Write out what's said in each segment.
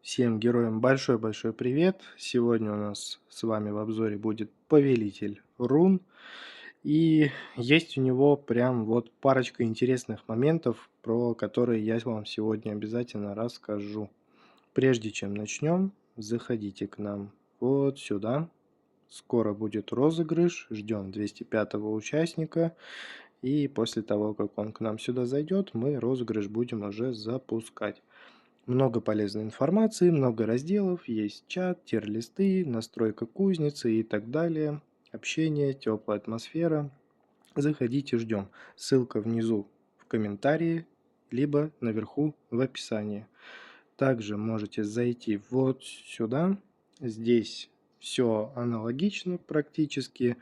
Всем героям большой-большой привет! Сегодня у нас с вами в обзоре будет Повелитель Рун. И есть у него прям вот парочка интересных моментов, про которые я вам сегодня обязательно расскажу. Прежде чем начнем, заходите к нам вот сюда. Скоро будет розыгрыш, ждем 205-го участника. И после того, как он к нам сюда зайдет, мы розыгрыш будем уже запускать. Много полезной информации, много разделов, есть чат, тир-листы, настройка кузницы и так далее. Общение, теплая атмосфера. Заходите, ждем. Ссылка внизу в комментарии, либо наверху в описании. Также можете зайти вот сюда. Здесь все аналогично практически.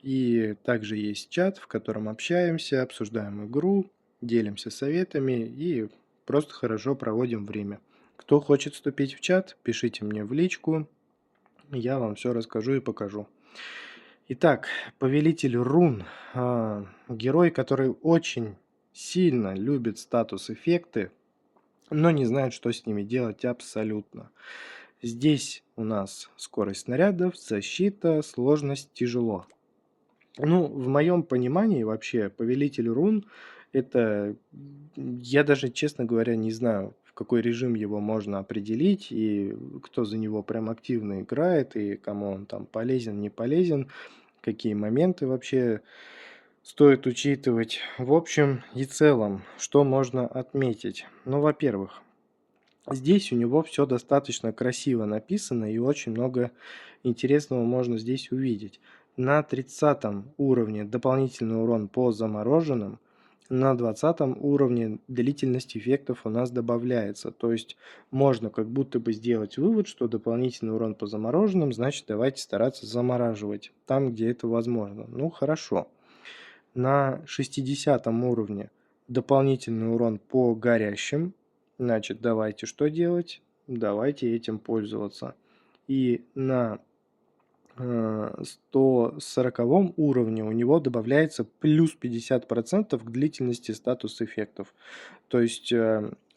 И также есть чат, в котором общаемся, обсуждаем игру, делимся советами и просто хорошо проводим время. Кто хочет вступить в чат, пишите мне в личку, я вам все расскажу и покажу. Итак, Повелитель Рун. Герой, который очень сильно любит статус-эффекты, но не знает, что с ними делать абсолютно. Здесь у нас скорость снарядов, защита, сложность, тяжело. Ну, в моем понимании вообще Повелитель Рун это, я даже, честно говоря, не знаю, в какой режим его можно определить и кто за него прям активно играет и кому он там полезен, не полезен, какие моменты вообще стоит учитывать. В общем и целом, что можно отметить? Ну, во-первых, здесь у него все достаточно красиво написано и очень много интересного можно здесь увидеть. На 30 уровне дополнительный урон по замороженным, на 20 уровне длительность эффектов у нас добавляется. То есть можно как будто бы сделать вывод, что дополнительный урон по замороженным, значит давайте стараться замораживать там, где это возможно. Ну хорошо. На 60 уровне дополнительный урон по горящим. Значит, давайте что делать? Давайте этим пользоваться. И на 140 уровне у него добавляется плюс 50% к длительности статус эффектов. То есть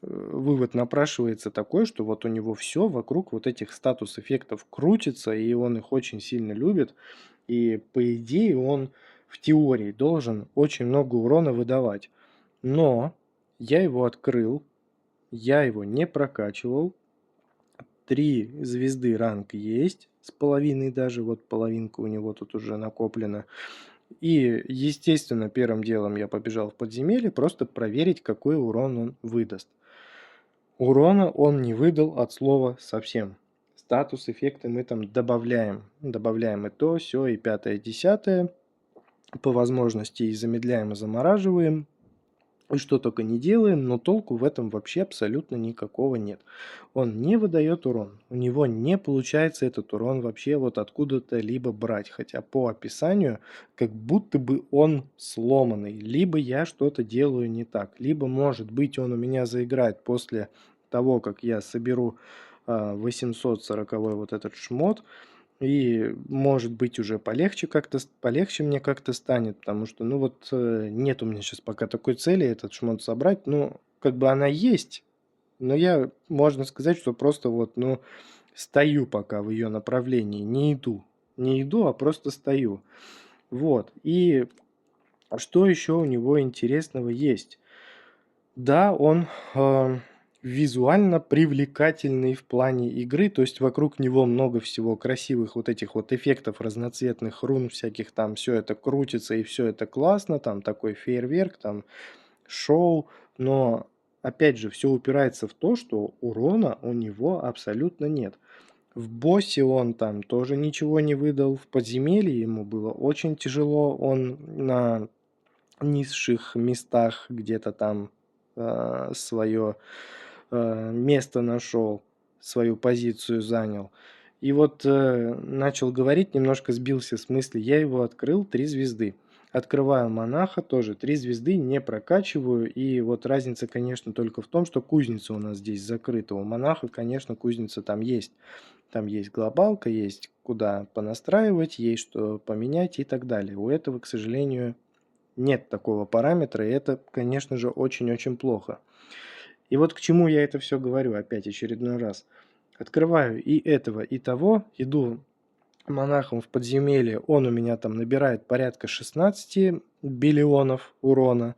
вывод напрашивается такой, что вот у него все вокруг вот этих статус эффектов крутится, и он их очень сильно любит. И по идее он в теории должен очень много урона выдавать. Но я его открыл, я его не прокачивал. 3 звезды ранг есть, с половиной даже, вот половинка у него тут уже накоплена. И, естественно, первым делом я побежал в подземелье, просто проверить, какой урон он выдаст. Урона он не выдал от слова совсем. Статус, эффекты мы там добавляем. Добавляем и то, все, и пятое, десятое. По возможности и замедляем, и замораживаем. И что только не делаем, но толку в этом вообще абсолютно никакого нет. Он не выдает урон. У него не получается этот урон вообще вот откуда-то либо брать. Хотя по описанию как будто бы он сломанный. Либо я что-то делаю не так. Либо, может быть, он у меня заиграет после того, как я соберу 840 вот этот шмот. И, может быть, уже полегче как-то, полегче мне как-то станет, потому что, ну вот, нет у меня сейчас пока такой цели этот шмот собрать. Ну, как бы она есть, но я, можно сказать, что просто вот, ну, стою пока в ее направлении, не иду. Не иду, а просто стою. Вот. И что еще у него интересного есть? Да, он визуально привлекательный в плане игры, то есть вокруг него много всего красивых вот этих вот эффектов разноцветных рун всяких, там все это крутится и все это классно, там такой фейерверк, там шоу, но опять же все упирается в то, что урона у него абсолютно нет. В боссе он там тоже ничего не выдал, в подземелье ему было очень тяжело, он на низших местах где-то там свое место нашел, свою позицию занял. И вот начал говорить, немножко сбился с мысли. Я его открыл, 3 звезды. Открываю монаха тоже, 3 звезды не прокачиваю. И вот разница, конечно, только в том, что кузница у нас здесь закрыта. У монаха, конечно, кузница там есть. Там есть глобалка, есть куда понастраивать, есть что поменять и так далее. У этого, к сожалению, нет такого параметра, и это, конечно же, очень-очень плохо. И вот к чему я это все говорю опять очередной раз. Открываю и этого, и того, иду монахом в подземелье, он у меня там набирает порядка 16 биллионов урона,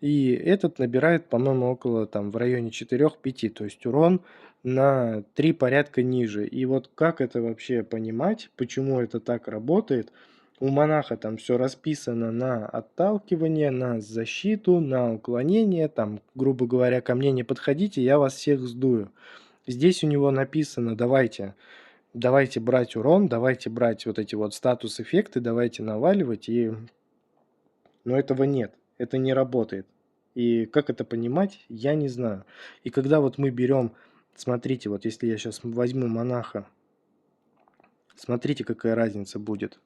и этот набирает, по-моему, около там в районе 4-5, то есть урон на 3 порядка ниже. И вот как это вообще понимать, почему это так работает? У монаха там все расписано на отталкивание, на защиту, на уклонение, там, грубо говоря, ко мне не подходите, я вас всех сдую. Здесь у него написано, давайте брать урон, давайте брать вот эти вот статус-эффекты, давайте наваливать, но этого нет, это не работает. И как это понимать, я не знаю. И когда вот мы берем, смотрите, вот если я сейчас возьму монаха, смотрите, какая разница будет.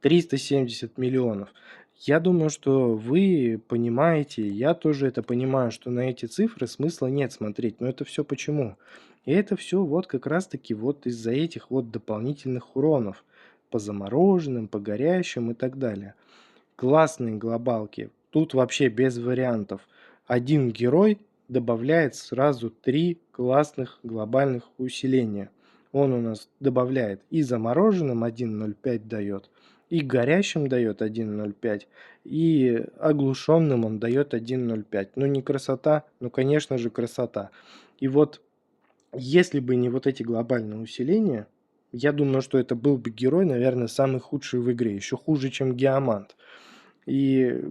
370 миллионов. Я думаю, что вы понимаете, я тоже это понимаю, что на эти цифры смысла нет смотреть. Но это все почему? И это все вот как раз-таки вот из-за этих вот дополнительных уронов по замороженным, по горящим и так далее. Классные глобалки. Тут вообще без вариантов. Один герой добавляет сразу 3 классных глобальных усиления. Он у нас добавляет и замороженным 1.05 дает, и горящим дает 1.05, и оглушенным он дает 1.05. Ну не красота? Ну конечно же красота. И вот если бы не вот эти глобальные усиления, я думаю, что это был бы герой, наверное, самый худший в игре. Еще хуже, чем Геомант. И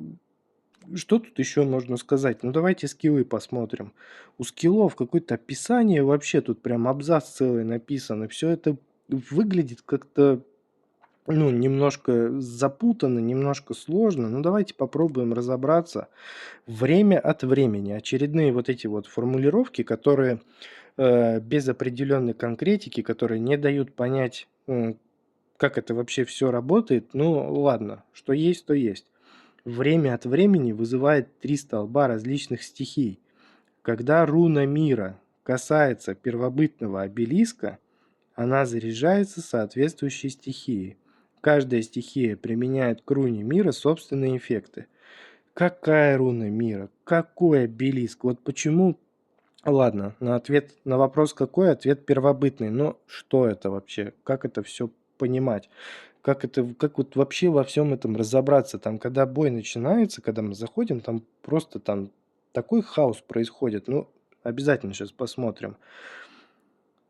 что тут еще можно сказать? Ну, давайте скиллы посмотрим. У скиллов какое-то описание вообще, тут прям абзац целый написан. И все это выглядит как-то, ну, немножко запутанно, немножко сложно. Ну, давайте попробуем разобраться. Время от времени. Очередные вот эти вот формулировки, которые без определенной конкретики, которые не дают понять, как это вообще все работает. Ну, ладно, что есть, то есть. Время от времени вызывает 3 столба различных стихий. Когда руна мира касается первобытного обелиска, она заряжается соответствующей стихией. Каждая стихия применяет к руне мира собственные эффекты. Какая руна мира? Какой обелиск? Вот почему... Ладно, на вопрос какой, ответ первобытный. Но что это вообще? Как это все понимать? Как вот вообще во всем этом разобраться? Там, когда бой начинается, когда мы заходим, там просто там такой хаос происходит. Ну, обязательно сейчас посмотрим.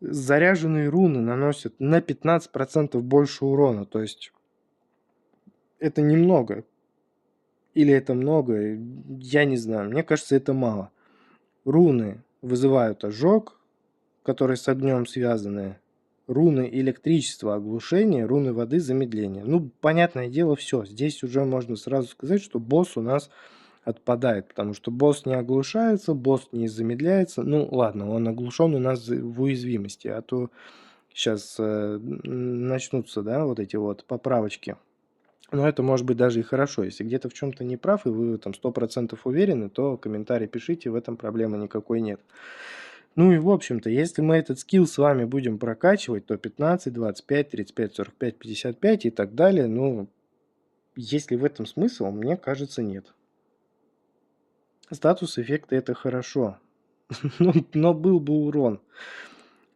Заряженные руны наносят на 15% больше урона. То есть это немного. Или это много, я не знаю. Мне кажется, это мало. Руны вызывают ожог, которые с огнем связаны. Руны электричества оглушения, руны воды замедления. Ну, понятное дело, все. Здесь уже можно сразу сказать, что босс у нас отпадает, потому что босс не оглушается, босс не замедляется. Ну, ладно, он оглушен у нас в уязвимости, а то сейчас начнутся, да, вот эти вот поправочки. Но это может быть даже и хорошо. Если где-то в чем-то не прав, и вы там 100% уверены, то комментарий пишите, в этом проблемы никакой нет. Ну и в общем-то, если мы этот скилл с вами будем прокачивать, то 15, 25, 35, 45, 55 и так далее, ну, есть ли в этом смысл, мне кажется, нет. Статус эффекта это хорошо, но был бы урон.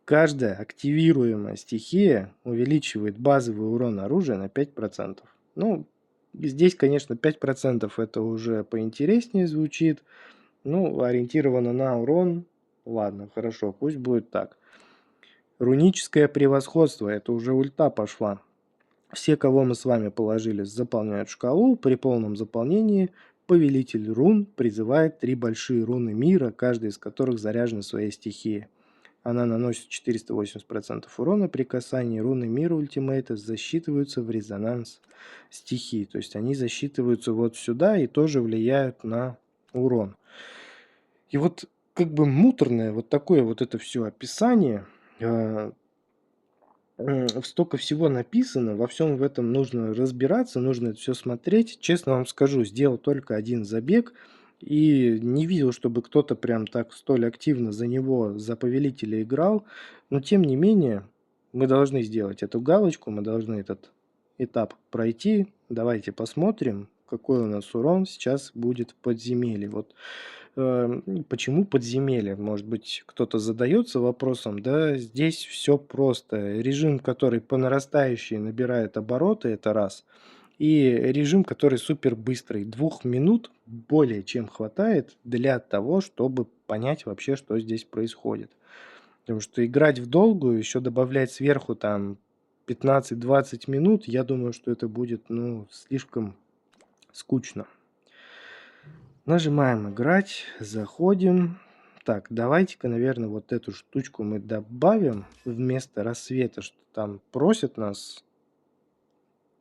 Каждая активируемая стихия увеличивает базовый урон оружия на 5%. Ну, здесь, конечно, 5% это уже поинтереснее звучит. Ну, ориентировано на урон. Ладно, хорошо, пусть будет так. Руническое превосходство, это уже ульта пошла. Все, кого мы с вами положили, заполняют шкалу. При полном заполнении повелитель рун призывает 3 большие руны мира, каждая из которых заряжена своей стихией. Она наносит 480% урона при касании. Руны мира ультимейта засчитываются в резонанс стихии. То есть они засчитываются вот сюда и тоже влияют на урон. И вот как бы муторное вот такое вот это все описание. Столько всего написано, во всем в этом нужно разбираться, нужно это все смотреть. Честно вам скажу, сделал только один забег и не видел, чтобы кто-то прям так столь активно за него, за повелителя играл. Но тем не менее, мы должны сделать эту галочку, мы должны этот этап пройти. Давайте посмотрим, какой у нас урон сейчас будет в подземелье. Вот Почему подземелье? Может быть, кто-то задается вопросом. Да, здесь все просто. Режим, который по нарастающей набирает обороты, это раз. И режим, который супер быстрый. 2 минут более чем хватает для того, чтобы понять вообще, что здесь происходит. Потому что играть в долгую, еще добавлять сверху там 15-20 минут, я думаю, что это будет, ну, слишком скучно. Нажимаем играть, заходим. Так, давайте-ка, наверное, вот эту штучку мы добавим вместо рассвета, что там просят нас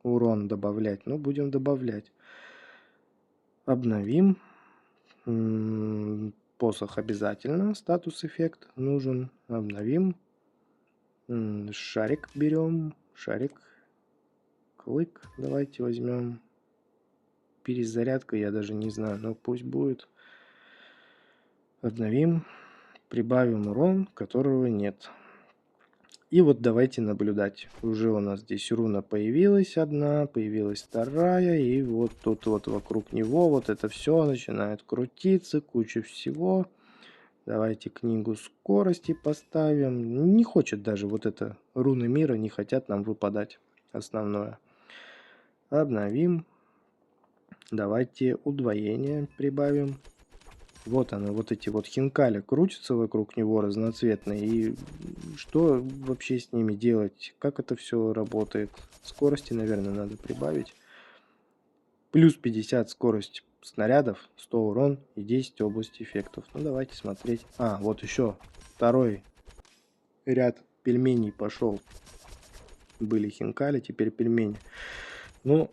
урон добавлять. Ну, будем добавлять. Обновим. Посох обязательно, статус эффект нужен. Обновим. Шарик берем. Шарик. Клык давайте возьмем. Перезарядка, я даже не знаю, но пусть будет. Обновим. Прибавим урон, которого нет. И вот давайте наблюдать. Уже у нас здесь руна появилась одна, появилась вторая. И вот тут вот вокруг него вот это все начинает крутиться, куча всего. Давайте книгу скорости поставим. Не хочет даже вот это руны мира, не хотят нам выпадать. Основное. Обновим. Давайте удвоение прибавим. Вот она, вот эти вот хинкали крутятся вокруг него разноцветные. И что вообще с ними делать? Как это все работает? Скорости, наверное, надо прибавить. Плюс 50 скорость снарядов, 100 урон и 10 область эффектов. Ну, давайте смотреть. А, вот еще второй ряд пельменей пошел. Были хинкали, теперь пельмени. Ну,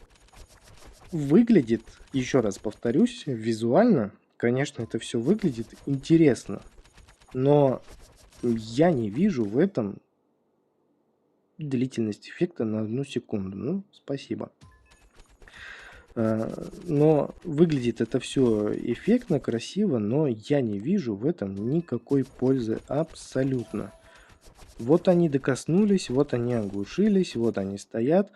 выглядит, еще раз повторюсь, визуально, конечно, это все выглядит интересно. Но я не вижу в этом длительность эффекта на 1 секунду. Ну, спасибо. Но выглядит это все эффектно, красиво, но я не вижу в этом никакой пользы абсолютно. Вот они докоснулись, вот они оглушились, вот они стоят.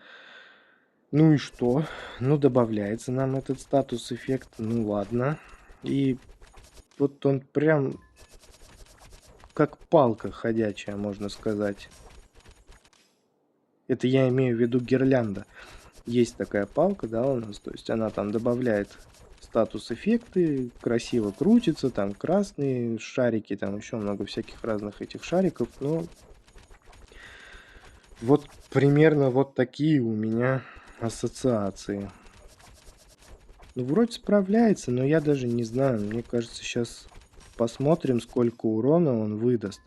Ну и что? Ну, добавляется нам этот статус-эффект. Ну ладно. И вот он прям как палка ходячая, можно сказать. Это я имею в виду гирлянда. Есть такая палка, да, у нас. То есть она там добавляет статус-эффекты, красиво крутится, там красные шарики, там еще много всяких разных этих шариков. Но вот примерно вот такие у меня ассоциации. Ну, вроде справляется, но я даже не знаю. Мне кажется, сейчас посмотрим, сколько урона он выдаст.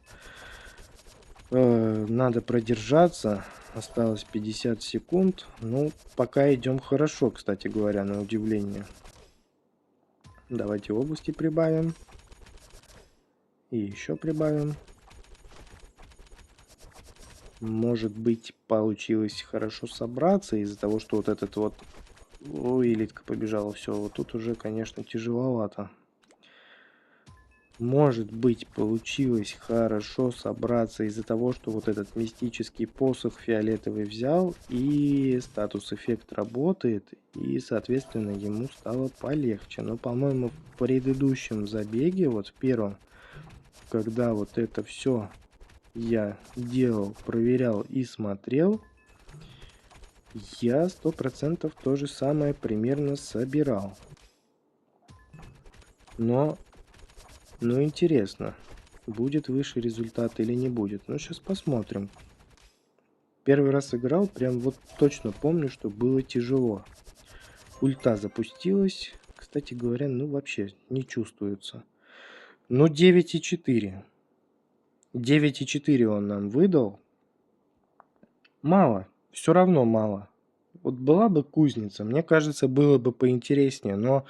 Надо продержаться. Осталось 50 секунд. Ну, пока идем хорошо, кстати говоря, на удивление. Давайте области прибавим. И еще прибавим. Может быть, получилось хорошо собраться из-за того, что вот этот вот... Ой, элитка побежала. Все, вот тут уже, конечно, тяжеловато. Может быть, получилось хорошо собраться из-за того, что вот этот мистический посох фиолетовый взял, и статус-эффект работает, и, соответственно, ему стало полегче. Но, по-моему, в предыдущем забеге, вот в первом, когда вот это все я делал, проверял и смотрел, я 100% то же самое примерно собирал. Но... Ну, интересно, будет выше результат или не будет. Ну, сейчас посмотрим. Первый раз играл, прям вот точно помню, что было тяжело. Ульта запустилась. Кстати говоря, ну вообще не чувствуется. Ну, 9,4. 9,4 он нам выдал. Мало. Все равно мало. Вот была бы кузница, мне кажется, было бы поинтереснее. Но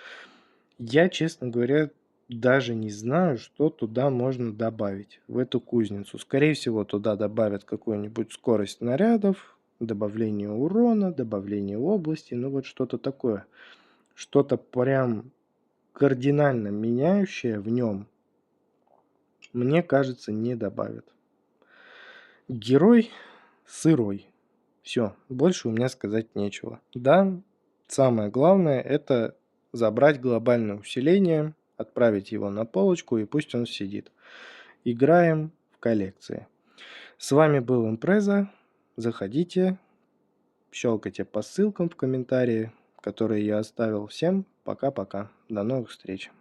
я, честно говоря, даже не знаю, что туда можно добавить, в эту кузницу. Скорее всего, туда добавят какую-нибудь скорость снарядов, добавление урона, добавление области, ну вот что-то такое. Что-то прям кардинально меняющее в нем, мне кажется, не добавят. Герой сырой. Все, больше у меня сказать нечего. Да, самое главное это забрать глобальное усиление, отправить его на полочку и пусть он сидит. Играем в коллекции. С вами был Импреза. Заходите, щелкайте по ссылкам в комментарии, которые я оставил. Всем пока-пока. До новых встреч.